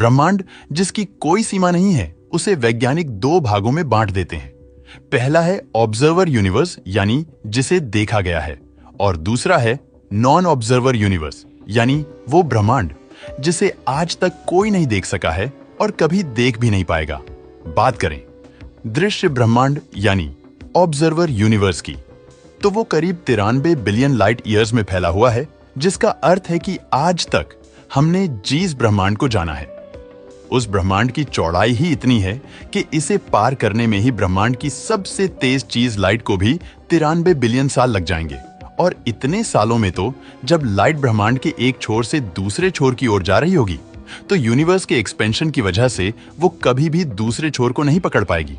ब्रह्मांड जिसकी कोई सीमा नहीं है, उसे वैज्ञानिक दो भागों में बांट देते हैं। पहला है ऑब्जर्वर यूनिवर्स, यानी जिसे देखा गया है, और दूसरा है नॉन ऑब्जर्वर यूनिवर्स, यानी वो ब्रह्मांड जिसे आज तक कोई नहीं देख सका है और कभी देख भी नहीं पाएगा। बात करें दृश्य ब्रह्मांड यानी ऑब्जर्वर यूनिवर्स की, तो वो करीब 93 बिलियन लाइट ईयर्स में फैला हुआ है, जिसका अर्थ है कि आज तक हमने जिस ब्रह्मांड को जाना है उस ब्रह्मांड की चौड़ाई ही इतनी है कि इसे पार करने में ही ब्रह्मांड की सबसे तेज चीज लाइट को भी 93 बिलियन साल लग जाएंगे। और इतने सालों में तो जब लाइट ब्रह्मांड के एक छोर से दूसरे छोर की ओर जा रही होगी, तो यूनिवर्स के एक्सपेंशन की वजह से वो कभी भी दूसरे छोर को नहीं पकड़ पाएगी।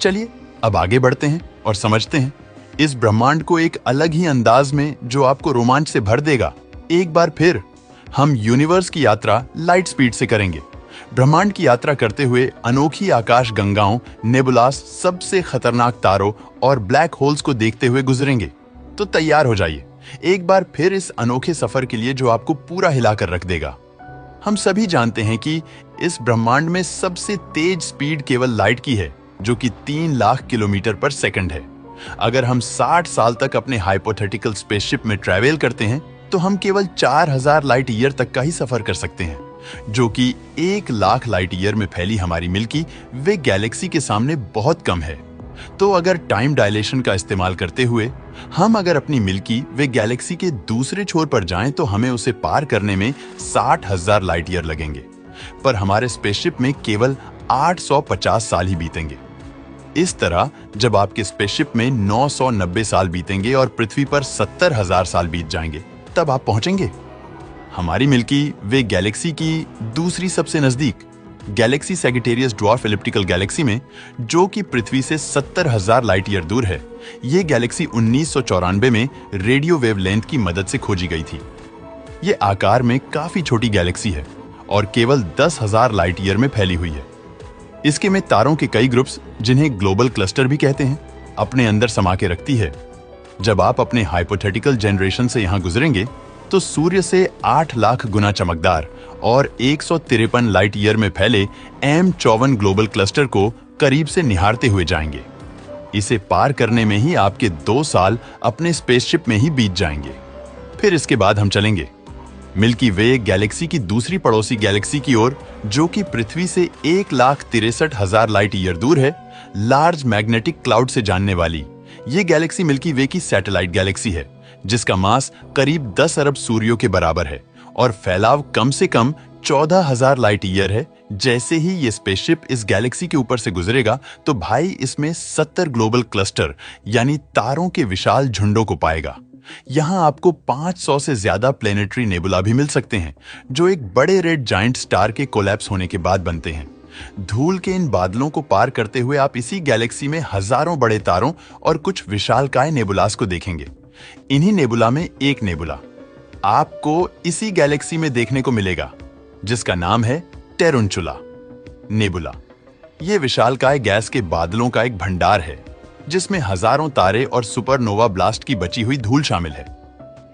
चलिए अब आगे बढ़ते हैं और समझते हैं इस ब्रह्मांड को एक अलग ही अंदाज में, जो आपको रोमांच से भर देगा। एक बार फिर हम यूनिवर्स की यात्रा लाइट स्पीड से करेंगे। ब्रह्मांड की यात्रा करते हुए अनोखी आकाश गंगाओं, नेबुलास, सबसे खतरनाक तारों और ब्लैक होल्स को देखते हुए गुजरेंगे। तो तैयार हो जाइए एक बार फिर इस अनोखे सफर के लिए, जो आपको पूरा हिलाकर रख देगा। हम सभी जानते हैं कि इस ब्रह्मांड में सबसे तेज स्पीड केवल लाइट की है, जो कि 3 लाख किलोमीटर पर सेकंड है। अगर हम 60 साल तक अपने हाइपोथेटिकल स्पेसशिप में ट्रैवल करते हैं, तो हम केवल 4000 लाइट ईयर तक का ही सफर कर सकते हैं, जो कि 1 लाख लाइट ईयर में फैली हमारी मिल्की वे गैलेक्सी के सामने बहुत कम है। तो अगर टाइम डायलेशन का इस्तेमाल करते हुए हम अगर अपनी मिल्की वे गैलेक्सी के दूसरे छोर पर जाएं, तो हमें उसे पार करने में 60,000 लाइट ईयर लगेंगे, पर हमारे स्पेसशिप में केवल 850 साल ही बीतेंगे। इस तरह जब आपके स्पेसशिप में 990 साल बीतेंगे और पृथ्वी पर 70,000 साल बीत जाएंगे, तब आप पहुंचेंगे हमारी मिल्की वे गैलेक्सी की दूसरी सबसे नजदीक Galaxy Sagittarius dwarf elliptical Galaxy में, जो कि पृथ्वी से 70,000 लाइट ईयर दूर है। ये गैलेक्सी 1994 में रेडियो वेव लेंथ की मदद से खोजी गई थी। ये आकार में काफी छोटी गैलेक्सी है और केवल 10,000 लाइट ईयर में फैली हुई है। इसके में तारों के कई ग्रुप्स, जिन्हें ग्लोबल क्लस्टर भी कहते हैं, अपने अंदर समा के रखती है। जब आप अपने हाइपोथेटिकल जनरेशन से यहां गुजरेंगे, तो सूर्य से 8 लाख गुना चमकदार और 153 लाइट ईयर में फैले M54 ग्लोबल क्लस्टर को करीब से निहारते हुए जाएंगे। इसे पार करने में ही आपके 2 साल अपने स्पेसशिप में ही बीत जाएंगे। फिर इसके बाद हम चलेंगे मिल्की वे गैलेक्सी की दूसरी पड़ोसी गैलेक्सी की ओर, जो कि पृथ्वी से 1,63,000 लाइट ईयर दूर है। लार्ज मैग्नेटिक क्लाउड से जानने वाली ये गैलेक्सी मिल्की वे की सैटेलाइट गैलेक्सी है, जिसका मास करीब 10 अरब सूर्यों के बराबर है और फैलाव कम से कम 14,000 लाइट ईयर है। जैसे ही ये स्पेसशिप इस गैलेक्सी के ऊपर से गुजरेगा, तो भाई इसमें 70 ग्लोबल क्लस्टर यानी तारों के विशाल झुंडों को पाएगा। यहां आपको 500 से ज्यादा प्लेनेटरी नेबुला भी मिल सकते हैं, जो एक बड़े रेड जायंट स्टार के कोलैप्स होने के बाद बनते हैं। धूल के इन बादलों को पार करते हुए आप इसी गैलेक्सी में हजारों बड़े तारों और कुछ विशालकाय नेबुलास को देखेंगे। इन्हीं नेबुला में एक नेबुला आपको इसी गैलेक्सी में देखने को मिलेगा, जिसका नाम है टेरुंचुला नेबुला। यह विशालकाय गैस के बादलों का एक भंडार है, जिसमें हजारों तारे और सुपरनोवा ब्लास्ट की बची हुई धूल शामिल है।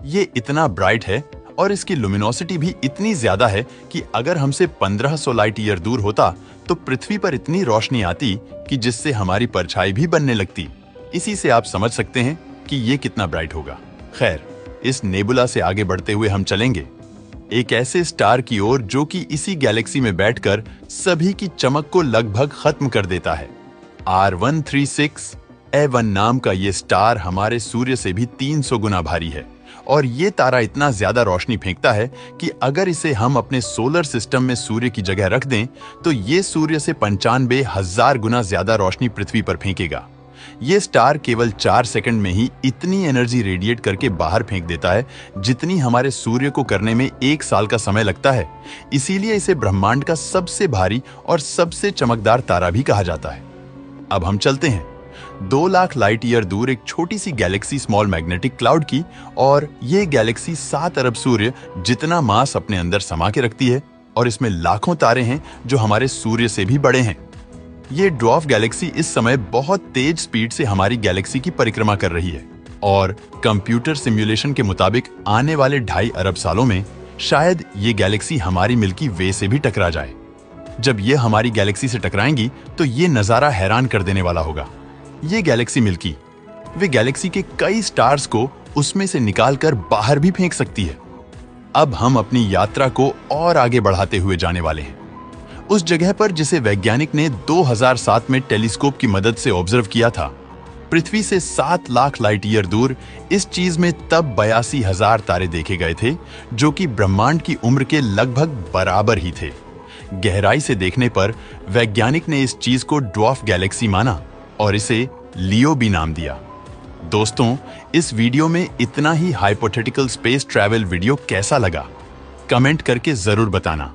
ये इतना ब्राइट है और इसकी लुमिनोसिटी भी इतनी ज्यादा है कि अगर हमसे 1500 लाइट ईयर दूर होता, तो पृथ्वी पर इतनी रोशनी आती कि जिससे हमारी परछाई भी बनने लगती। इसी से आप समझ सकते हैं कि ये कितना ब्राइट होगा। खैर, इस नेबुला से आगे बढ़ते हुए हम चलेंगे एक ऐसे स्टार की ओर, जो कि इसी गैलेक्सी में बैठकर सभी की चमक को लगभग खत्म कर देता है। R136A1 नाम का ये स्टार हमारे सूर्य से भी 300 गुना भारी है और ये तारा इतना ज्यादा रोशनी फेंकता है कि अगर इसे हम अपने सोलर सिस्टम में सूर्य की जगह रख दें, तो ये सूर्य से 95,000 गुना ज्यादा रोशनी पृथ्वी पर फेंकेगा। ये स्टार केवल 4 सेकंड में ही इतनी एनर्जी रेडिएट करके बाहर फेंक देता है, जितनी हमारे सूर्य को करने में 1 साल का समय लगता है। इसीलिए इसे ब्रह्मांड का सबसे भारी और सबसे चमकदार तारा भी कहा जाता है। अब हम चलते हैं 2 लाख लाइट ईयर दूर एक छोटी सी गैलेक्सी स्मॉल मैग्नेटिक क्लाउड की, और ये गैलेक्सी 7 अरब सूर्य जितना मास अपने अंदर समा के रखती है, और इसमें लाखों तारे हैं जो हमारे सूर्य से भी बड़े हैं। ये ड्वार्फ गैलेक्सी इस समय बहुत तेज स्पीड से हमारी गैलेक्सी की परिक्रमा कर रही है, और कंप्यूटर सिमुलेशन के मुताबिक आने वाले 2.5 अरब सालों में शायद ये गैलेक्सी हमारी मिल्की वे से भी टकरा जाए। जब ये हमारी गैलेक्सी से टकराएंगी तो ये नजारा हैरान कर देने वाला होगा। ये गैलेक्सी मिल्की वे गैलेक्सी के कई स्टार्स को उसमें से निकालकर बाहर भी फेंक सकती है। अब हम अपनी यात्रा को और आगे बढ़ाते हुए जाने वाले हैं, उस जगह पर जिसे वैज्ञानिक ने 2007 में टेलीस्कोप की मदद से ऑब्जर्व किया था। पृथ्वी से 7 लाख लाइट ईयर दूर इस चीज में तब 82,000 तारे देखे गए थे, जो कि ब्रह्मांड की उम्र के लगभग बराबर ही थे। गहराई से देखने पर वैज्ञानिक ने इस चीज को ड्वार्फ गैलेक्सी माना और इसे लियो भी नाम दिया। दोस्तों, इस वीडियो में इतना ही हाइपोथेटिकल स्पेस ट्रैवल वीडियो कैसा लगा? कमेंट करके जरूर बताना।